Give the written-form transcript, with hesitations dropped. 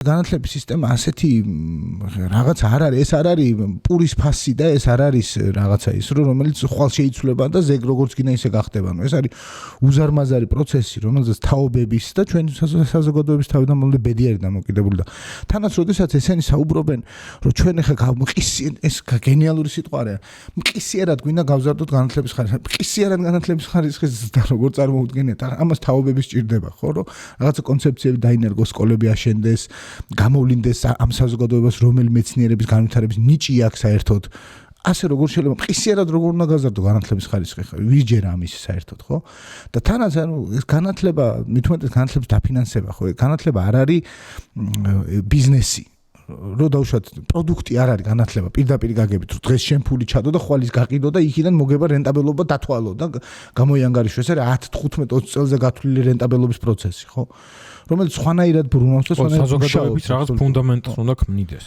განათლების სისტემა ასეთი რაღაც არ არის, ეს არ არის პურის ფასი და ეს არ არის რაღაცა ის, რომელიც ხვალ შეიცვლება და ზეგ როგორც გინდა ისე გახდება. ეს არის უზარმაზარი პროცესი, რომელზეც თაობების და ჩვენი საზოგადოების თავდამსხმელი ბედი არის დამოკიდებული და თანაც როდესაც ესენი საუბრობენ, რომ ჩვენ ახლა ეს გენიალური სიტყვაა, მყისიერად გვინდა გავზარდოთ განათლების ხარისხი. მყისიერად განათლების ხარისხის და როგორ წარმოუდგენიათ, ამას თაობების ჭირდება, ხო, რომ რაღაცა კონცეფციები დაინერგოს, სკოლები აშენდეს, გამოვლინდეს ამ საზოგადოებას, რომელი მეცნიერების განვითარების ნიჭი აქვს საერთოდ. ასე როგორ შეიძლება მყისიერად როგორ უნდა გაზარდო განათლების ხარისხი, ვიჯერა ამის საერთოდ, ხო? და თანაც ეს განათლება, მithumetes განათლების დაფინანსება, ხო? განათლება არ არის ბიზნესი. რო დავუშვათ, პროდუქტი არ არის განათლება, პირდაპირ გაგებით, რომ დღეს შენ ფული ჩადო და ხვალის გაყიდო და იქიდან მოგება რენტაბელობა დათვალო და გამოიანგარიშო. ეს არის 10-15-20 წელზე გათვლილი რენტაბელობის პროცესი, ხო? რომელიც სხვანაირად ბრუნავს და საზოგადოების რაღაც ფუნდამენტს უნდა ქმნიდეს.